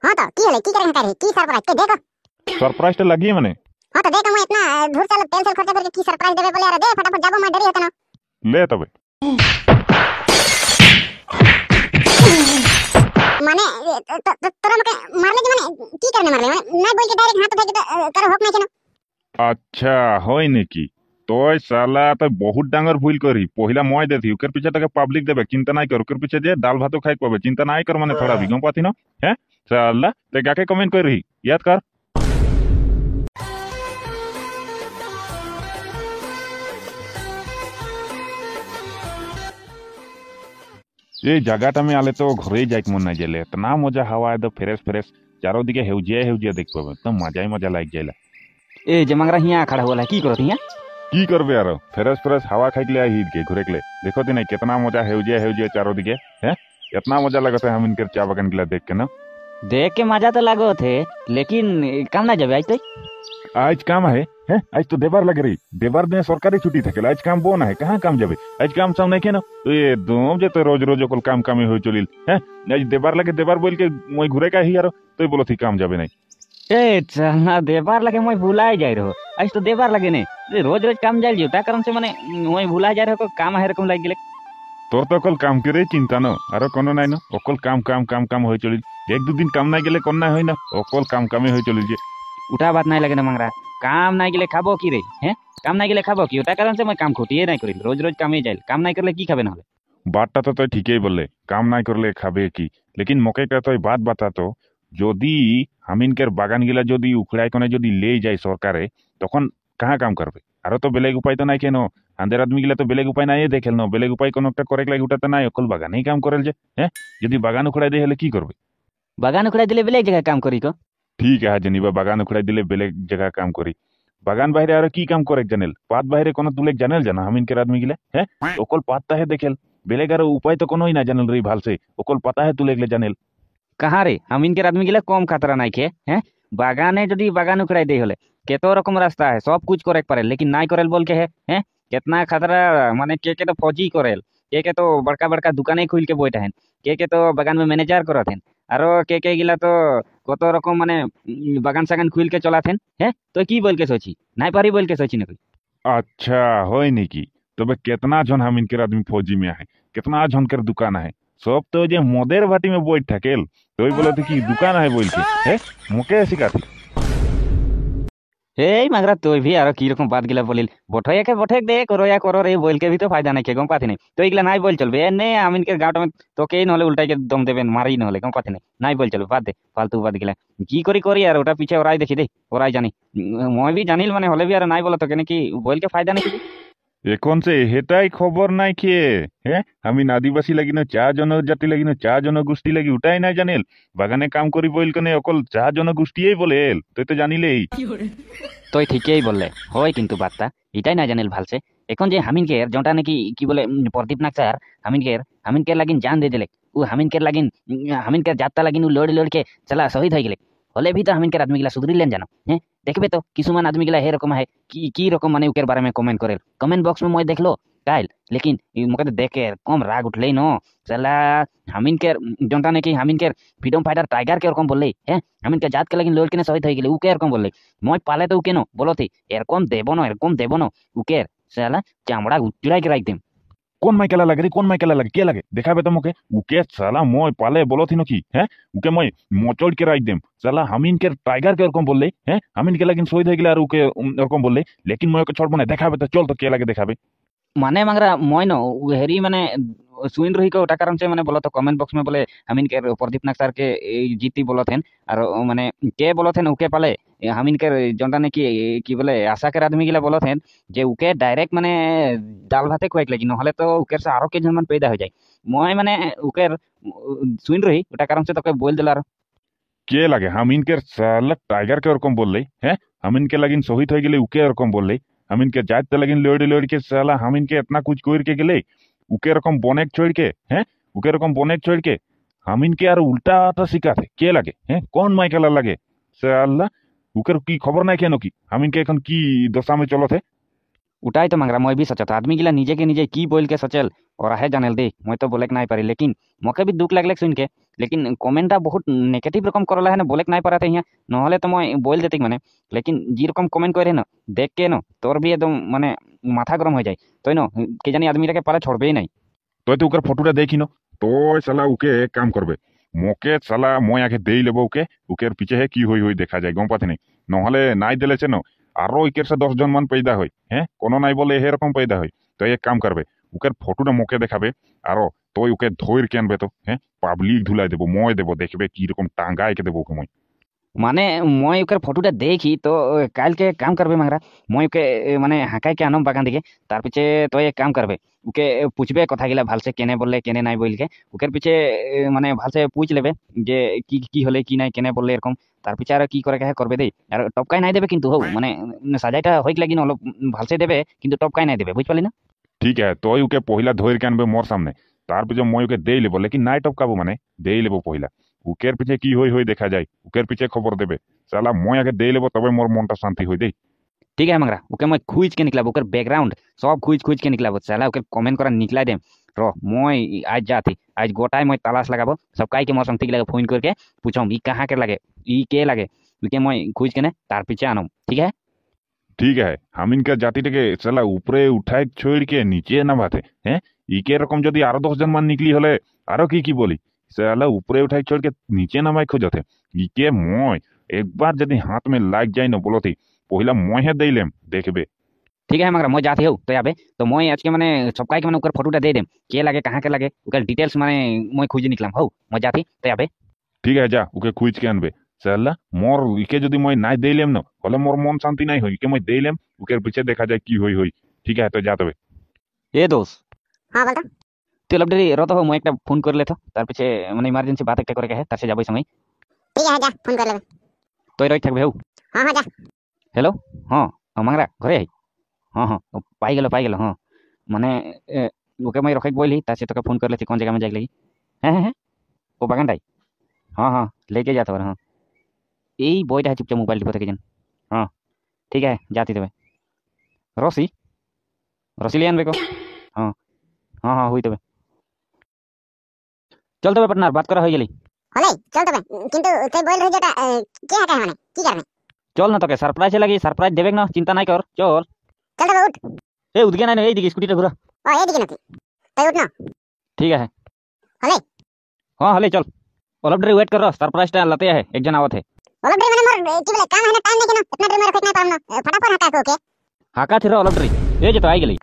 हां तो की हले की करे करे की सरप्राइज के देखो सरप्राइज तो लगी मने हां तो देखो मैं इतना धूर चल तेल खर्चा करके की सरप्राइज देबे बोले यार दे फटाफट जाबो मैं डरी होता ना ले तबे माने तोरा मके मारले कि माने की करने मारले माने नहीं बोल के डायरेक्ट हाथ उठा के कर होक नहीं छनो अच्छा होय नेकी तोय साला तो बहुत डांगर भूल करी पहिला मय देथी उकर पीछे तके पब्लिक देबे चिंता नहीं कर उकर पीछे जे दाल भातो खाइ पाबे चिंता नहीं कर माने थोड़ा बिगम पाती न हैं साला ते गाके कमेंट कर रही याद कर ये जगहटा में आले तो घरे जाइक मन नहीं जेले इतना मजा हवा एकदम फ्रेश फ्रेश चारों दिके हेउजिया हेउजिया देख पाबे तो मजा ही मजा लाग जाइला ए जे मंगरा हिया खड़ा होला की करत हिया की करबे यार फ्रेश फ्रेश हवा खाइक ले हिट के घुरे के ले देखो ती नहीं कितना मजा हेउजिया हेउजिया चारों दिके हैं इतना मजा लगता है हम इनके चाय बगान के देख के ना देख के मजा तो लागो थे लेकिन काम ना जाबे आज तो आज काम है हैं आज तो देवार लग रही देवार में सरकारी छुट्टी थे आज काम बोना है कहाँ काम जाबे आज काम सब नहीं के ना तो ये दोम जे तो रोज रोज ओकल काम काम हो चलिल हैं आज देवार लगे देवार बोल के मोय घुरे का ही यार तो बोलो थी काम जाबे नहीं ए चलना देवार लगे मैं भुलाए जाय रहो आज तो देवार लगे ने रोज रोज काम जाइल जोता कारण से माने मैं भुलाए जाय रहो काम है रकम लाग गेले तोर तो कल काम करे चिंता न आरो कोनो नहीं न ओकल काम काम काम काम हो चलिल एक दो दिन काम नहीं गेले कोन नहीं होई ना ओकल काम कामे हो चलिल जे उठा बात नहीं लगे ना मंगरा काम नहीं गेले खाबो की रे हैं काम नहीं गेले खाबो की उठा कारण से मैं काम खोटिए नहीं करिल रोज रोज काम ही जाइल काम नहीं करले की खाबे ना बातटा तो ठीक ही बोले काम नहीं करले खाबे की लेकिन मके का तो बात बता तो যদি হামিনকের বাগান গিলা যদি উখড়াই কোনে যদি লেই যায় সরকারে তখন কাহা কাম করবে আরো তো বেলেগ উপায় তো নাই কেন আন্দের আদমি গিলা তো বেলেগ উপায় নাই দেখেল না বেলেগ উপায় কোনো একটা করে লাগে ওটাতে নাই অকল বাগানেই কাম করেল যে হ্যাঁ যদি বাগান উখড়াই দেয় হলে কি করবে বাগান উখড়াই দিলে বেলেগ জায়গায় কাম করি কো ঠিক আছে জানিবা বাগান উখড়াই দিলে বেলেগ জায়গা কাম করি বাগান বাইরে আর কি কাম করে জানেল পাত বাইরে কোনো তুলেক জানেল জানা হামিনকের আদমি গিলা হ্যাঁ অকল পাতটা হে দেখেল বেলেগ আর উপায় তো কোনোই না জানেল রে ভালসে অকল পাতা হে তুলেগলে জানেল कहाँ रे हम इनके आदमी गिला कम खतरा नहीं खे हैं बागाने जदि बागान उखड़ाई दे होले केतो रकम रास्ता है सब कुछ करे पारे लेकिन नहीं करेल बोल के है हैं कितना खतरा माने के तो फौजी करेल के तो बड़का बड़का दुकाने खुल के बैठा है के तो बागान में मैनेजर करत हैं आरो के गिला तो कत रकम माने बागान सागान खुल के चलात हैं तो की बोल के सोची नहीं पारी बोल के सोची ना कोई अच्छा होय नेकी तबे कितना जन हम इनके आदमी फौजी में है कितना जन कर दुकान है सब तो जे मदेर भाटी में बैठ थकेल तो बोले थे कि दुकान है बोल के है मुके सिखाती हे मगरा तो भी आरो की रकम बात गिला बोलिल बठया के बठेक दे करो या करो रे बोल के भी तो फायदा नहीं के गम पाती नहीं तो इगला नहीं बोल चलबे ने हम इनके गांव में तो के नले उल्टा के दम देबे मारी न होले गम पाती नहीं बोल चलो बात दे फालतू बात गिला की करी यार ओटा पीछे ओराई देखी दे ओराई जानी মই भी जानिल माने होले भी यार नहीं बोला तो केने की बोल के फायदा नहीं এখন সে হেটাই খবর নাই খেয়ে হ্যাঁ আমি আদিবাসী লাগি না চা জনজাতি লাগি না চা জনগোষ্ঠী লাগি ওটাই নাই জানেল বাগানে কাম করি বইল কেনে অকল চা জনগোষ্ঠীই বলেল তুই তো জানিলেই তুই ঠিকই বললে হয় কিন্তু বার্তা এটাই না জানেল ভালসে এখন যে হামিনকের জনটা নাকি কি বলে প্রদীপ নাকচার হামিনকের লাগিন জান দে দিলে ও হামিনকের যাত্রা লাগিন ও লড়কে চলা শহীদ হয়ে গেলে হলে भी तो হামিনকের आदमी गिला सुधरिलेन जानो हैं देखबे तो किसुमान आदमी गिला हे रकम है की रकम माने उकेर बारे में कमेंट करेल कमेंट बॉक्स में मैं देखलो काल लेकिन मके तो देखे कम राग उठले न चला हामिनकेर जनता ने कि हामिनकेर फ्रीडम फाइटर टाइगर के रकम बोलले हैं हामिनके जात के लगिन लड़के ने शहीद हो गेले उके रकम बोलले मैं पाले तो उके न बोलो थी एरकम देबो न उकेर चला चामड़ा उचड़ाई के राख देम কোন মাইকেলা লাগে রে কোন মাইকেলা লাগে কে লাগে দেখাবে তো মুকে উকে সালা মই পালে বলথি নাকি হ্যাঁ উকে মই মচড় কে রাখ দেম সালা হামিনকে টাইগার কে এরকম বললে হ্যাঁ হামিনকে লাগিন শহীদ হয়ে গেলে আর উকে এরকম বললে লেকিন মই ওকে ছড়বো না দেখাবে তো চল তো কে লাগে দেখাবে माने मंगरा মই न हेरी माने सुइन रही को ओटा कारण से माने बोलो तो कमेंट बॉक्स में बोले हमिन के प्रदीप नाक सर के जीती बोलत हैं और माने के बोलत हैं उके पाले हमिन के जनता ने की बोले आशा के आदमी गिला बोलत हैं जे उके डायरेक्ट माने दाल भाते खुआइक लगी नहले तो उके से आरो के जन पैदा हो जाए মই माने उके सुइन रही ओटा कारण से तो बोल देला কে লাগে হামিনকে সালা টাইগার কে এরকম বললে হ্যাঁ হামিনকে লাগিন শহীদ হয়ে গেলে উকে এরকম বললে হামিনকে যাইতে লাগিন লড়ি के साला হামিনকে इतना कुछ कोर के गेले उके रकम बनेक छोड़ के हैं उके रकम बनेक छोड़ के हामिनके यार उल्टा आता सिखाते के लगे हैं कौन माइकेला लगे साला उकर की खबर नहीं केनो की हामिनके এখন কি দশা में चलो थे উটাই তো মাংরা মই বি সচেত আদমি গিলা নিজেকে নিজে কি বলকে সচেল ওরা হে জানেল দে মই তো বলেক নাই পারি লেকিন মকে বি দুঃখ লাগলে শুনকে লেকিন কমেন্টটা বহুত নেগেটিভ রকম করলা হেন বলেক নাই পারাতে হিয়া নহলে তো মই বল দিতিক মানে লেকিন যেরকম কমেন্ট করে না দেখ কে ন তোর বি একদম মানে মাথা গরম হয়ে যায় তাই ন কে জানি আদমিটাকে পালে ছড়বেই নাই তুই তো ওকে ফটোটা দেখি না তুই শালা ওকে এক কাম করবে মোকে শালা মই আগে দেই লেবো ওকে ওকের পিছে হে কি হই হই দেখা যায় গম পাতি নাই নহলে নাই দিলেছে ন আরো একের সে 10 জন মান পয়দা হয় হ্যাঁ কোনো নাই বলে এরকম পয়দা হয় তো এক কাম করবে ওকের ফটোটা মোকে দেখাবে আরো তুই ওকে ধৈর কেনবে তো হ্যাঁ পাবলিক ধুলাই দেবো মই দেবো দেখবে কি রকম টাঙ্গাইকে দেবো ওকে মই মানে মই ওকে ফটোটা দেখি তো কালকে কাম করবে মাংরা মই ওকে মানে হাঁকাইকে আনম বাগান দিকে তার পিছে তো এক কাম করবে ওকে পুছবে কথা গিলা ভালসে কেনে বললে কেনে নাই বলকে ওকের পিছে মানে ভালসে পুছ লেবে যে কি কি হলে কি নাই কেনে বললে এরকম তার পিছে আর কি করে করবে দেই আর টপকাই নাই দেবে কিন্তু হও মানে সাজাইটা হইক লাগিন অলপ ভালসে দেবে কিন্তু টপকাই নাই দেবে বুঝ পালি না ঠিক আছে তুই ওকে পহিলা ধৈর কেনবে মোর সামনে তার পিছে মই ওকে দেই লেবো লেকিন নাই টপকাবো মানে দেই লেবো পহিলা উকের পিছে কি হই হই দেখা যায় উকের পিছে খবর দেবে সালা মই আগে দেই লেবো তবে মোর মনটা শান্তি হই দেই ठीक है मांगरा ओके मैं खुज के निकलाब ओकर बैकग्राउंड सब खुज खुज के निकलाब साला ओके कमेंट करा निकला देम रो मैं आज जाती आज गोटाई मैं तलाश लगाबो सब काई के मोर संग ठीक लगे फोन करके पूछम ई कहां के लगे ई के लगे ओके मैं खुज के ने तार पीछे आनम ঠিক আছে হামিনকার জাতিটাকে সালা উপরে উঠায় ছড়কে নিচে নামাতে হ্যাঁ ইকে এরকম যদি আরো 10 জন মান নিকলি হলে আরো কি কি বলি সালা উপরে উঠায় ছড়কে নিচে নামাই খোঁজতে ইকে মই একবার যদি হাত মে লাগ যায় না বলতি পহিলা মই হে দেইলেম দেখবে ठीक है मगर मैं जाती हूँ तो यहाँ पे तो मैं आज के मैंने सबका के मैंने ऊपर फोटोटा दे देम के लगे कहाँ के लगे ओकर डिटेल्स मैंने मैं खुज निकलाम हूँ मैं जाती तो यहाँ पे ঠিক আছে যা ওকে খুঁজকে আনবে সালা মোর ইকে যদি মই নাই দেইলেম না হলে মোর মন শান্তি নাই হই ইকে মই দেইলেম ওকের পিছে দেখা যায় কি হই হই ঠিক আছে তো যা তবে ए दोस्त हाँ बोल तो তুই অলরেডি রত হো মই একটা ফোন করে লেতো তার পিছে মানে ইমার্জেন্সি বাত একটা করে কে তার সে যাবই সময় ठीक है जा फोन कर ले তুই রই থাকবে হও हाँ हाँ जा হ্যালো হ্যাঁ মাংরা ঘরে আই হ্যাঁ হ্যাঁ পাই গেল হ্যাঁ মানে ওকে मैं रखे बोली तासे তোকে ফোন করলে কোন জায়গা में যাই লাগি হ্যাঁ হ্যাঁ হ্যাঁ ও বাগানটাই हाँ हाँ लेके जाता हूँ हाँ এই বইটা চুপচাপ মোবাইল টিপে থেকে যান हाँ ठीक है जाती তবে রসি রসি লিয়ে আনবে কো हाँ हाँ हाँ हुई তবে চল তবে পার্টনার বাত করা হয়ে গেলি হলে চল তবে কিন্তু তুই বল রহি যেটা কে হাঁটা মানে কি করবে চল না তোকে সারপ্রাইজ লাগি সারপ্রাইজ দেবে না চিন্তা নাই কর চল চল তবে উঠ এই উঠকে নাই এইদিকে স্কুটিটা ঘুরা ও এইদিকে নাকি তুই উঠ না ठीक है হলে हाँ हले चल অলপ দেরি ওয়েট কর সারপ্রাইজটা লাতে है एक जन आवत है অলপ দেরি মানে মোর কি বলে কাম হয় না টাইম দেখে না ইতনা দেরি মেরে রখে নাই পারম না फटाफट হাঁটা ওকে হাঁকা থির অলপ দেরি এই যে তো আই গেলি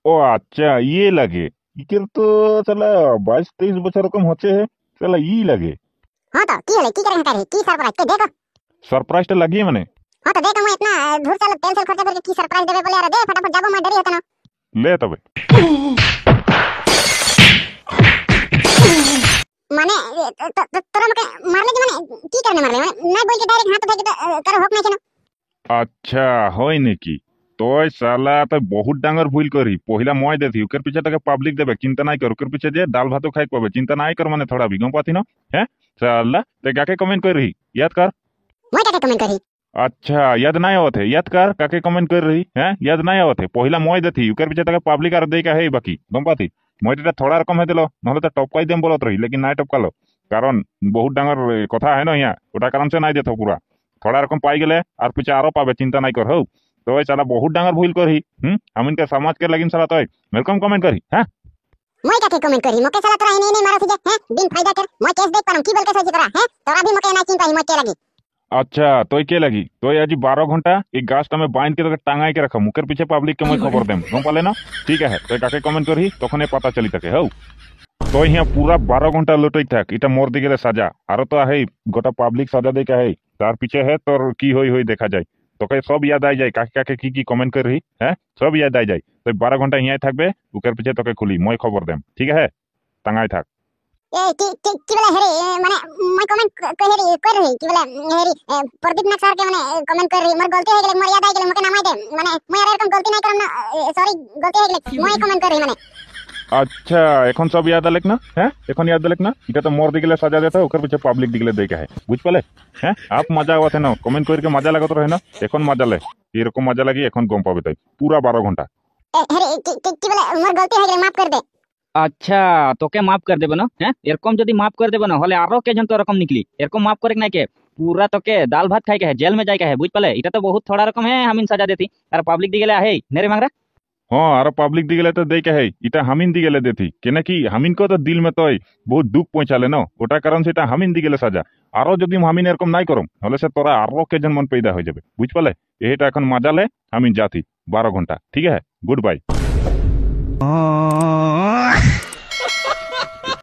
ও আচ্ছা ইয়ে লাগে ইকের তো সালা 22-23 বছর এরকম হচ্ছে সালা ই লাগে हाँ तो की हले की करे हांटा रे की सरप्राइज ते देखो সারপ্রাইজটা লাগিয়ে মানে हाँ तो देखो मैं इतना दूर चल तेल से खर्चा करके की सरप्राइज देबे बोले यार दे फटाफट जाबो मैं देरी होता ना লে তবে माने तोरा मके मारले कि माने की करने मारले माने ना बोल के डायरेक्ट हाथ उठा के कर होक नहीं केनो আচ্ছা হয় নাকি তই সালা তই বহুত ডাঙর ভুল করি পহিলা মই দেথি ওকের পিছে তোকে পাবলিক দেবে চিন্তা নাই কর ওকের পিছে যে ডাল ভাতও খাই পাবে চিন্তা নাই কর মানে থোড়া বিগম পাতি না হ্যাঁ সালা তে কাকে কমেন্ট कर रही याद कर মই কাকে কমেন্ট করি अच्छा याद नहीं आवत है याद कर काके कमेंट कर रही हैं याद नहीं आवत है पहिला মই देथी उकर पीछे तक पब्लिक आर देई का है बाकी गम पाती মই এটা থোড়া রকম হয়ে দিল নহলে তো টপকাই দেম বলত রহি লেকিন নাই টপকালো কারণ বহুত ডাঙর কথা হয় না ইয়া ওটা কারণ সে নাই দেথ পুরা থোড়া রকম পাই গেলে আর পিছে আরো পাবে চিন্তা নাই কর হও তো ওই সালা বহুত ডাঙর ভুল করহি আমিনকে সমাজ के লাগিন সালা তই वेलकम कमेंट करही हैं মই কাকে কমেন্ট করি মকে সালা তোরা এনে এনে মারো যে হ্যাঁ দিন ফায়দা कर মই কেস দেখ পারম কি বলকে সইছি তোরা হ্যাঁ তোরা भी মকে না চিন্তা হি মই কে লাগি अच्छा तो के लगी तो आज 12 घंटा एक गाछटा में बांध के तो टांगाई के रखा मुकेर पीछे पब्लिक के मैं खबर देम गम पाले ना ठीक है तो काके कमेंट करही तखने पता चली থাকে हौ तो यहाँ पूरा 12 घंटा लुटई थाक इटा मोर दिगे साजा आरो तो है गोटा पब्लिक साजा दे का है तार पीछे है तोर की होई होई देखा जाए তোকে सब याद आ जाए काके काके की कमेंट कर रही है सब याद आ जाए तो 12 घंटा यहाँ থাকবে উকের পিছে তোকে খুলি মই খবর দেম ঠিক আছে টাঙ্গাই থাক ए की बोले हेरी माने मैं कमेंट कर रही की बोले हेरी प्रदीप नाथ सर के माने कमेंट कर रही मोर गलती हो गेले मोर याद आ गेले मके नाम दे माने मैं यार एरकम गलती नहीं करम ना सॉरी गलती हो गेले मैं कमेंट कर रही माने अच्छा এখন সব ইয়াদ আলেক না হ্যাঁ এখন ইয়াদ আলেক না এটা তো মোর দিগলে সাজা দেতা ওकर পিছে পাবলিক দিগলে দেই কা है বুঝ পালে হ্যাঁ আপ মজা आवत है ना কমেন্ট करके मजा लागत रहे ना এখন মজা ले এরকম মজা লাগি এখন গম পাবে তাই পুরা 12 ঘন্টা হ্যাঁ রে কি বলে মোর গলতি হয়ে গেলে মাফ করে দে। আচ্ছা, তোকে মাফ করে দেবে না? হ্যাঁ, এরকম যদি মাফ করে দেবে না হলে আরো কেজন তো এরকম নিকলি, এরকম মাফ করে নাই কে পুরা তোকে দাল ভাত খাই কে জেল में जाए के है, বুঝ পালে? এটা তো বহুত থোড়া রকম है হামিন সাজা দেতি আর পাবলিক দি গেলে আহে নেরে মাংরা। हाँ आरो पब्लिक दी गेले तो दे के है इटा हामिन दी गेले देती केना कि हामिन को तो दिल में तो बहुत दुख पहुंचाले न ওটা কারণ সেটা হামিন দি গেলে সাজা আরো যদি হামিন এরকম নাই করম তাহলে সে তোরা আরো কেজন মন পেদা হয়ে যাবে বুঝ পালে এটা এখন মাজালে হামিন জাতি 12 ঘন্টা ঠিক আছে গুড বাই